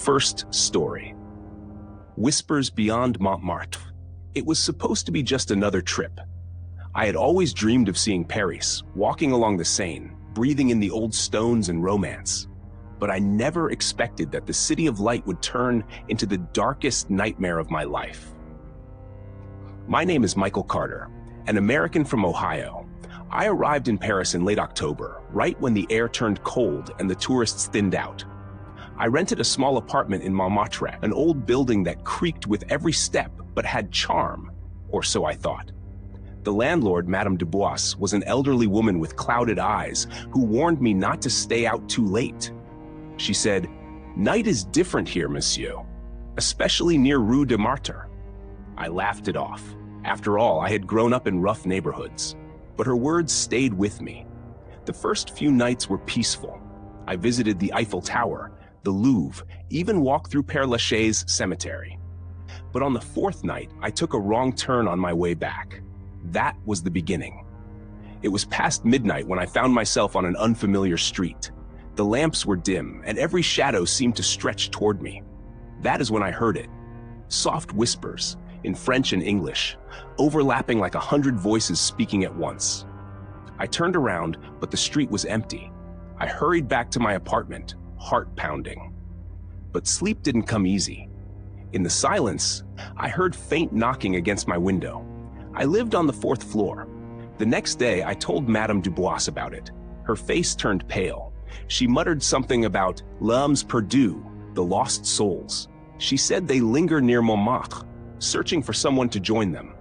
First story. Whispers beyond Montmartre. It was supposed to be just another trip. I had always dreamed of seeing Paris, walking along the Seine, breathing in the old stones and romance. But I never expected that the City of Light would turn into the darkest nightmare of my life. My name is Michael Carter, an American from Ohio. I arrived in Paris in late October, right when the air turned cold and the tourists thinned out. I rented a small apartment in Montmartre, an old building that creaked with every step but had charm, or so I thought. The landlord, Madame Dubois, was an elderly woman with clouded eyes who warned me not to stay out too late. She said, "Night is different here, monsieur, especially near Rue de Martyr." I laughed it off. After all, I had grown up in rough neighborhoods. But her words stayed with me. The first few nights were peaceful. I visited the Eiffel Tower, the Louvre, even walked through Père Lachaise cemetery. But on the fourth night, I took a wrong turn on my way back. That was the beginning. It was past midnight when I found myself on an unfamiliar street. The lamps were dim, and every shadow seemed to stretch toward me. That is when I heard it. Soft whispers, in French and English, overlapping like 100 voices speaking at once. I turned around, but the street was empty. I hurried back to my apartment, heart pounding. But sleep didn't come easy. In the silence, I heard faint knocking against my window. I lived on the 4th floor. The next day, I told Madame Dubois about it. Her face turned pale. She muttered something about l'âmes perdues, the lost souls. She said they linger near Montmartre, searching for someone to join them.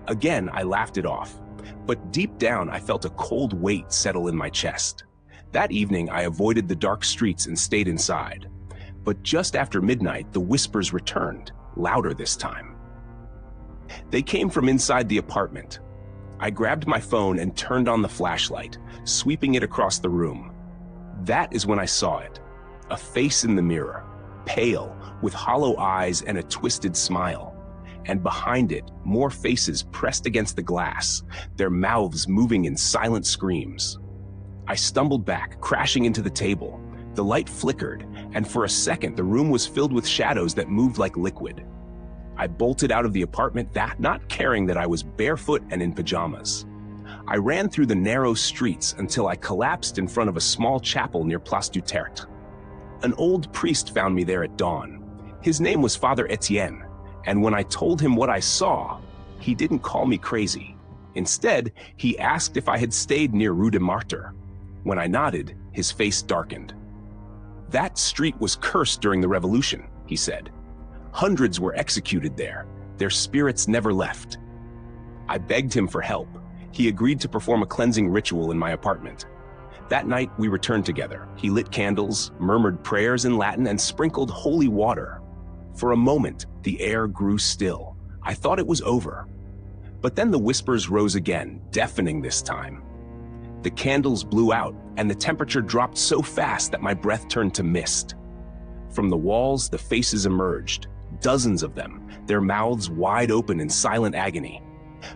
Again, I laughed it off. But deep down, I felt a cold weight settle in my chest. That evening, I avoided the dark streets and stayed inside. But just after midnight, the whispers returned, louder this time. They came from inside the apartment. I grabbed my phone and turned on the flashlight, sweeping it across the room. That is when I saw it. A face in the mirror, pale, with hollow eyes and a twisted smile. And behind it, more faces pressed against the glass, their mouths moving in silent screams. I stumbled back, crashing into the table. The light flickered, and for a second the room was filled with shadows that moved like liquid. I bolted out of the apartment, not caring that I was barefoot and in pajamas. I ran through the narrow streets until I collapsed in front of a small chapel near Place du Tertre. An old priest found me there at dawn. His name was Father Etienne, and when I told him what I saw, he didn't call me crazy. Instead, he asked if I had stayed near Rue de Martyr. When I nodded, his face darkened. "That street was cursed during the Revolution," he said. "Hundreds were executed there. Their spirits never left." I begged him for help. He agreed to perform a cleansing ritual in my apartment. That night, we returned together. He lit candles, murmured prayers in Latin, and sprinkled holy water. For a moment, the air grew still. I thought it was over. But then the whispers rose again, deafening this time. The candles blew out, and the temperature dropped so fast that my breath turned to mist. From the walls, the faces emerged, dozens of them, their mouths wide open in silent agony.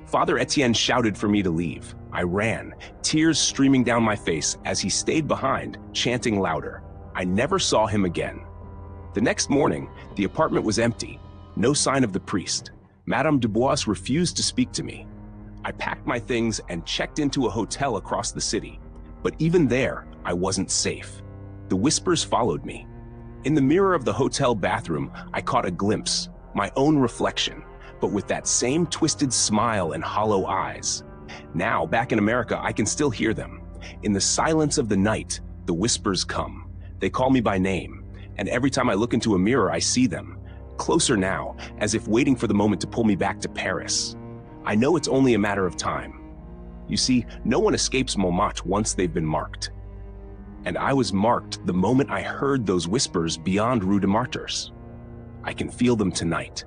Father Etienne shouted for me to leave. I ran, tears streaming down my face as he stayed behind, chanting louder. I never saw him again. The next morning, the apartment was empty, no sign of the priest. Madame Dubois refused to speak to me. I packed my things and checked into a hotel across the city. But even there, I wasn't safe. The whispers followed me. In the mirror of the hotel bathroom, I caught a glimpse, my own reflection, but with that same twisted smile and hollow eyes. Now, back in America, I can still hear them. In the silence of the night, the whispers come. They call me by name, and every time I look into a mirror, I see them. Closer now, as if waiting for the moment to pull me back to Paris. I know it's only a matter of time. You see, no one escapes Montmartre once they've been marked. And I was marked the moment I heard those whispers beyond Rue de Martyrs. I can feel them tonight.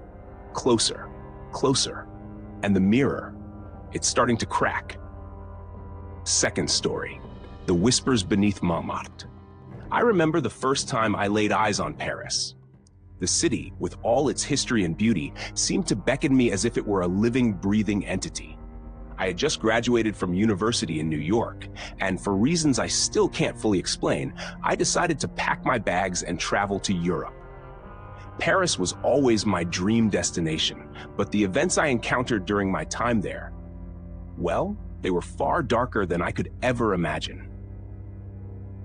Closer, closer. And the mirror, it's starting to crack. Second story, the whispers beneath Montmartre. I remember the first time I laid eyes on Paris. The city, with all its history and beauty, seemed to beckon me as if it were a living, breathing entity. I had just graduated from university in New York, and for reasons I still can't fully explain, I decided to pack my bags and travel to Europe. Paris was always my dream destination, but the events I encountered during my time there, well, they were far darker than I could ever imagine.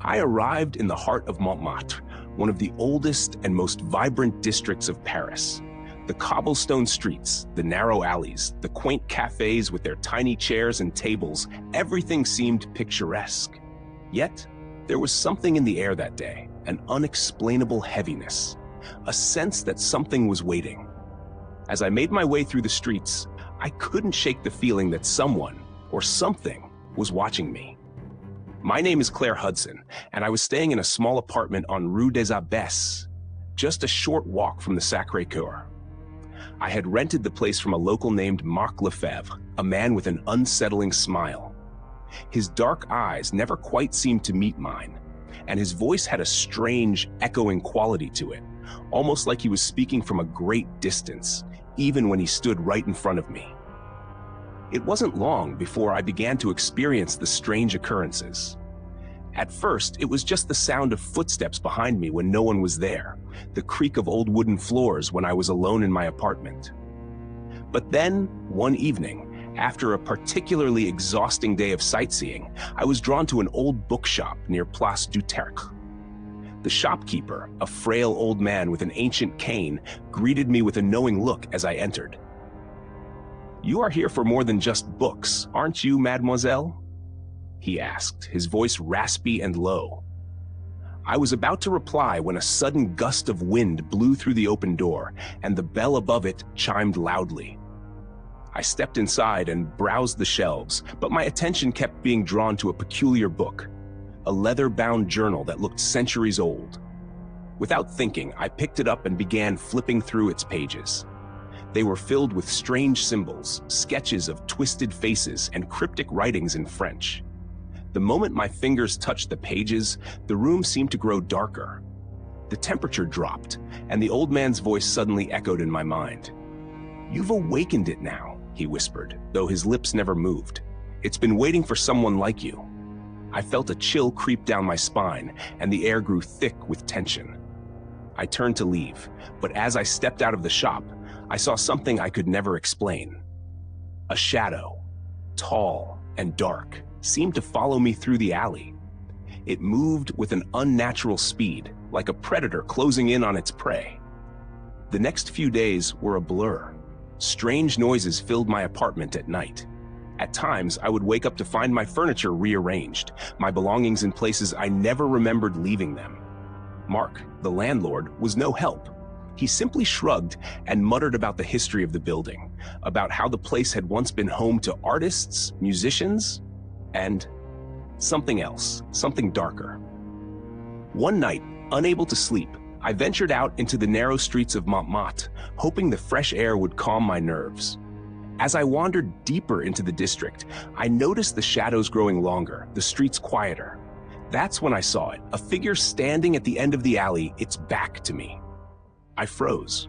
I arrived in the heart of Montmartre, one of the oldest and most vibrant districts of Paris. The cobblestone streets, the narrow alleys, the quaint cafes with their tiny chairs and tables, everything seemed picturesque. Yet, there was something in the air that day, an unexplainable heaviness, a sense that something was waiting. As I made my way through the streets, I couldn't shake the feeling that someone, or something, was watching me. My name is Claire Hudson, and I was staying in a small apartment on Rue des Abbesses, just a short walk from the Sacré-Cœur. I had rented the place from a local named Marc Lefebvre, a man with an unsettling smile. His dark eyes never quite seemed to meet mine, and his voice had a strange, echoing quality to it, almost like he was speaking from a great distance, even when he stood right in front of me. It wasn't long before I began to experience the strange occurrences. At first, it was just the sound of footsteps behind me when no one was there, the creak of old wooden floors when I was alone in my apartment. But then, one evening, after a particularly exhausting day of sightseeing, I was drawn to an old bookshop near Place du Tertre. The shopkeeper, a frail old man with an ancient cane, greeted me with a knowing look as I entered. "You are here for more than just books, aren't you, mademoiselle?" he asked, his voice raspy and low. I was about to reply when a sudden gust of wind blew through the open door, and the bell above it chimed loudly. I stepped inside and browsed the shelves, but my attention kept being drawn to a peculiar book, a leather-bound journal that looked centuries old. Without thinking, I picked it up and began flipping through its pages. They were filled with strange symbols, sketches of twisted faces, and cryptic writings in French. The moment my fingers touched the pages, the room seemed to grow darker. The temperature dropped, and the old man's voice suddenly echoed in my mind. "You've awakened it now," he whispered, though his lips never moved. "It's been waiting for someone like you." I felt a chill creep down my spine, and the air grew thick with tension. I turned to leave, but as I stepped out of the shop, I saw something I could never explain. A shadow, tall and dark, seemed to follow me through the alley. It moved with an unnatural speed, like a predator closing in on its prey. The next few days were a blur. Strange noises filled my apartment at night. At times, I would wake up to find my furniture rearranged, my belongings in places I never remembered leaving them. Mark, the landlord, was no help. He simply shrugged and muttered about the history of the building, about how the place had once been home to artists, musicians, and something else, something darker. One night, unable to sleep, I ventured out into the narrow streets of Montmartre, hoping the fresh air would calm my nerves. As I wandered deeper into the district, I noticed the shadows growing longer, the streets quieter. That's when I saw it, a figure standing at the end of the alley, its back to me. I froze.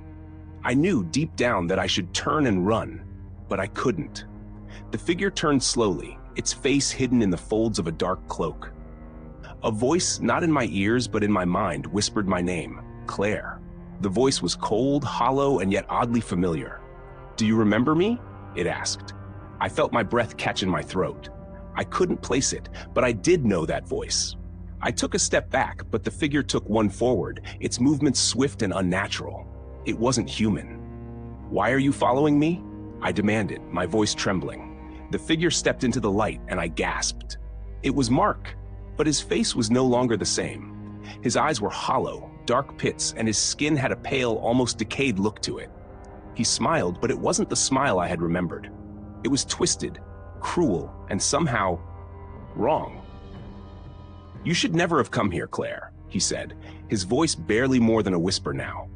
I knew deep down that I should turn and run, but I couldn't. The figure turned slowly, its face hidden in the folds of a dark cloak. A voice, not in my ears but in my mind, whispered my name, Claire. The voice was cold, hollow, and yet oddly familiar. "Do you remember me?" it asked. I felt my breath catch in my throat. I couldn't place it, but I did know that voice. I took a step back, but the figure took one forward, its movements swift and unnatural. It wasn't human. "Why are you following me?" I demanded, my voice trembling. The figure stepped into the light, and I gasped. It was Mark, but his face was no longer the same. His eyes were hollow, dark pits, and his skin had a pale, almost decayed look to it. He smiled, but it wasn't the smile I had remembered. It was twisted, cruel, and somehow wrong. "You should never have come here, Claire," he said, his voice barely more than a whisper now.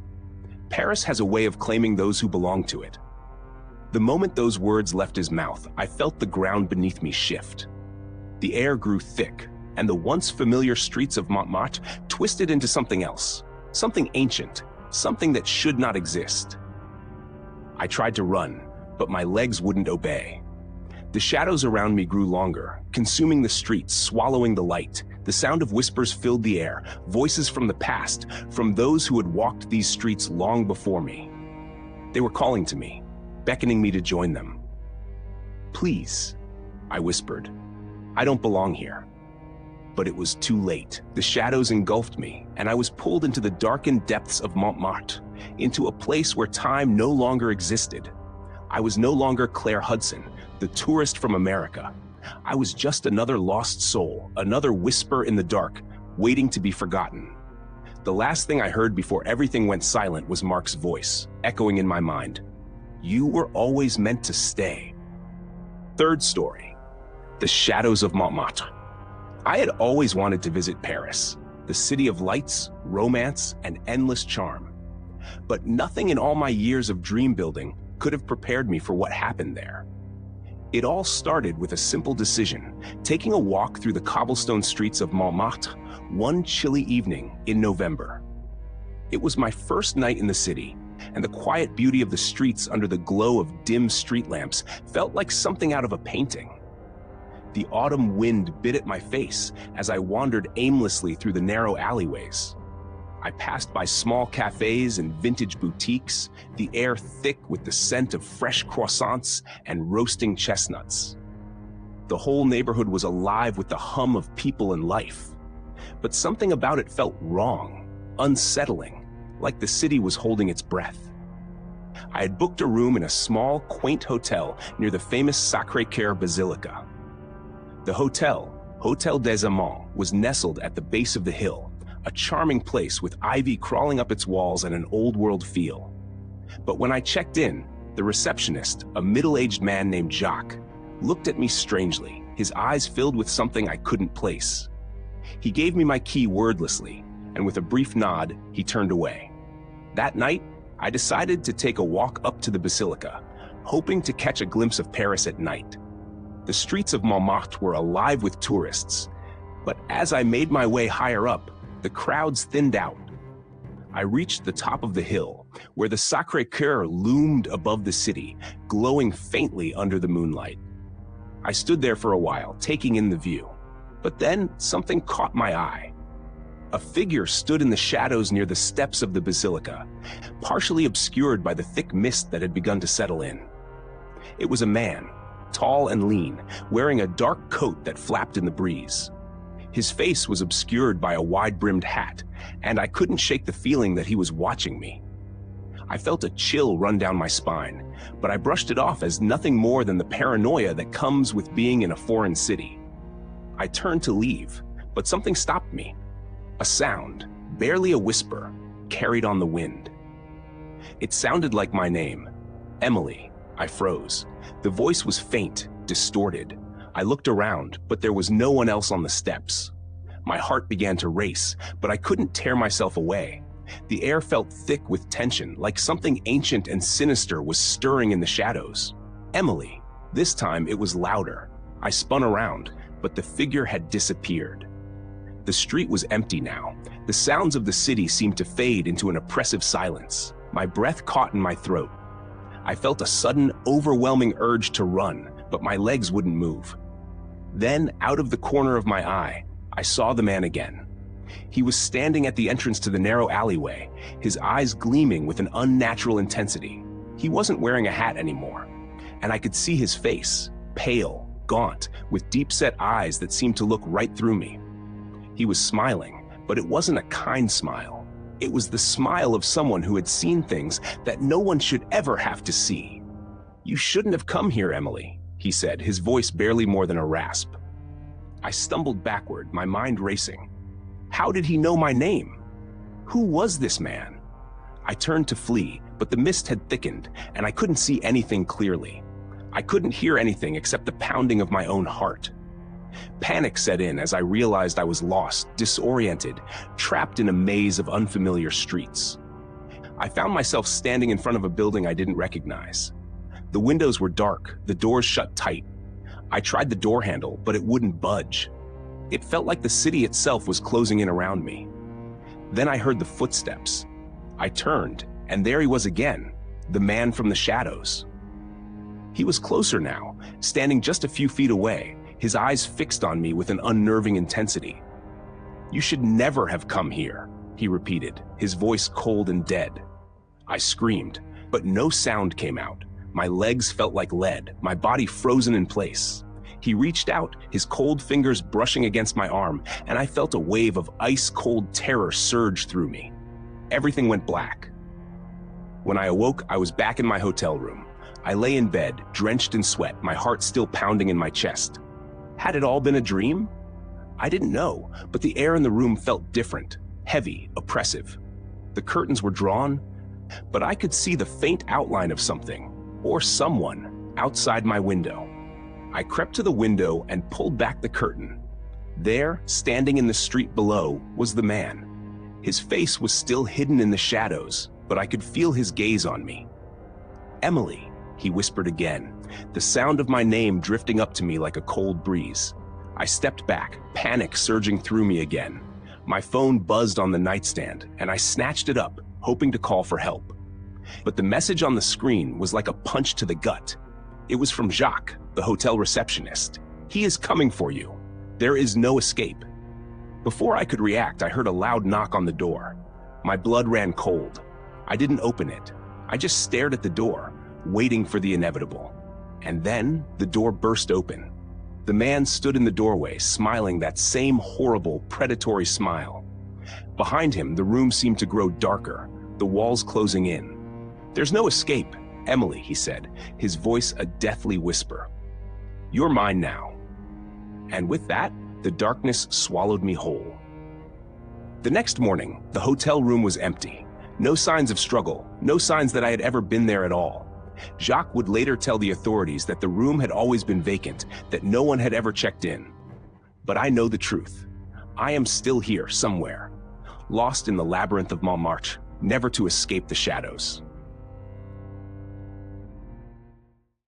"Paris has a way of claiming those who belong to it." The moment those words left his mouth, I felt the ground beneath me shift. The air grew thick, and the once familiar streets of Montmartre twisted into something else, something ancient, something that should not exist. I tried to run, but my legs wouldn't obey. The shadows around me grew longer, consuming the streets, swallowing the light, The sound of whispers filled the air, voices from the past, from those who had walked these streets long before me. They were calling to me, beckoning me to join them. "Please," I whispered. "I don't belong here." But it was too late. The shadows engulfed me, and I was pulled into the darkened depths of Montmartre, into a place where time no longer existed. I was no longer Claire Hudson, the tourist from America. I was just another lost soul, another whisper in the dark, waiting to be forgotten. The last thing I heard before everything went silent was Mark's voice, echoing in my mind. "You were always meant to stay." Third story, the shadows of Montmartre. I had always wanted to visit Paris, the city of lights, romance, and endless charm. But nothing in all my years of dream building could have prepared me for what happened there. It all started with a simple decision, taking a walk through the cobblestone streets of Montmartre one chilly evening in November. It was my first night in the city, and the quiet beauty of the streets under the glow of dim street lamps felt like something out of a painting. The autumn wind bit at my face as I wandered aimlessly through the narrow alleyways. I passed by small cafes and vintage boutiques, the air thick with the scent of fresh croissants and roasting chestnuts. The whole neighborhood was alive with the hum of people and life. But something about it felt wrong, unsettling, like the city was holding its breath. I had booked a room in a small, quaint hotel near the famous Sacré-Cœur Basilica. The hotel, Hôtel des Amants, was nestled at the base of the hill, a charming place with ivy crawling up its walls and an old-world feel. But when I checked in, the receptionist, a middle-aged man named Jacques, looked at me strangely, his eyes filled with something I couldn't place. He gave me my key wordlessly, and with a brief nod, he turned away. That night, I decided to take a walk up to the Basilica, hoping to catch a glimpse of Paris at night. The streets of Montmartre were alive with tourists, but as I made my way higher up, the crowds thinned out. I reached the top of the hill, where the Sacré-Cœur loomed above the city, glowing faintly under the moonlight. I stood there for a while, taking in the view, but then something caught my eye. A figure stood in the shadows near the steps of the basilica, partially obscured by the thick mist that had begun to settle in. It was a man, tall and lean, wearing a dark coat that flapped in the breeze. His face was obscured by a wide-brimmed hat, and I couldn't shake the feeling that he was watching me. I felt a chill run down my spine, but I brushed it off as nothing more than the paranoia that comes with being in a foreign city. I turned to leave, but something stopped me. A sound, barely a whisper, carried on the wind. It sounded like my name, Emily. I froze. The voice was faint, distorted. I looked around, but there was no one else on the steps. My heart began to race, but I couldn't tear myself away. The air felt thick with tension, like something ancient and sinister was stirring in the shadows. Emily. This time it was louder. I spun around, but the figure had disappeared. The street was empty now. The sounds of the city seemed to fade into an oppressive silence. My breath caught in my throat. I felt a sudden, overwhelming urge to run, but my legs wouldn't move. Then, out of the corner of my eye, I saw the man again. He was standing at the entrance to the narrow alleyway, his eyes gleaming with an unnatural intensity. He wasn't wearing a hat anymore, and I could see his face, pale, gaunt, with deep-set eyes that seemed to look right through me. He was smiling, but it wasn't a kind smile. It was the smile of someone who had seen things that no one should ever have to see. "You shouldn't have come here, Emily," he said, his voice barely more than a rasp. I stumbled backward, my mind racing. How did he know my name? Who was this man? I turned to flee, but the mist had thickened, and I couldn't see anything clearly. I couldn't hear anything except the pounding of my own heart. Panic set in as I realized I was lost, disoriented, trapped in a maze of unfamiliar streets. I found myself standing in front of a building I didn't recognize. The windows were dark, the doors shut tight. I tried the door handle, but it wouldn't budge. It felt like the city itself was closing in around me. Then I heard the footsteps. I turned, and there he was again, the man from the shadows. He was closer now, standing just a few feet away, his eyes fixed on me with an unnerving intensity. "You should never have come here," he repeated, his voice cold and dead. I screamed, but no sound came out. My legs felt like lead, my body frozen in place. He reached out, his cold fingers brushing against my arm, and I felt a wave of ice-cold terror surge through me. Everything went black. When I awoke, I was back in my hotel room. I lay in bed, drenched in sweat, my heart still pounding in my chest. Had it all been a dream? I didn't know, but the air in the room felt different, heavy, oppressive. The curtains were drawn, but I could see the faint outline of something, or someone, outside my window. I crept to the window and pulled back the curtain. There, standing in the street below, was the man. His face was still hidden in the shadows, but I could feel his gaze on me. "Emily," he whispered again, the sound of my name drifting up to me like a cold breeze. I stepped back, panic surging through me again. My phone buzzed on the nightstand, and I snatched it up, hoping to call for help. But the message on the screen was like a punch to the gut. It was from Jacques, the hotel receptionist. "He is coming for you. There is no escape." Before I could react, I heard a loud knock on the door. My blood ran cold. I didn't open it. I just stared at the door, waiting for the inevitable. And then the door burst open. The man stood in the doorway, smiling that same horrible, predatory smile. Behind him, the room seemed to grow darker, the walls closing in. "There's no escape, Emily," he said, his voice a deathly whisper. "You're mine now." And with that, the darkness swallowed me whole. The next morning, the hotel room was empty. No signs of struggle, no signs that I had ever been there at all. Jacques would later tell the authorities that the room had always been vacant, that no one had ever checked in. But I know the truth. I am still here somewhere, lost in the labyrinth of Montmartre, never to escape the shadows.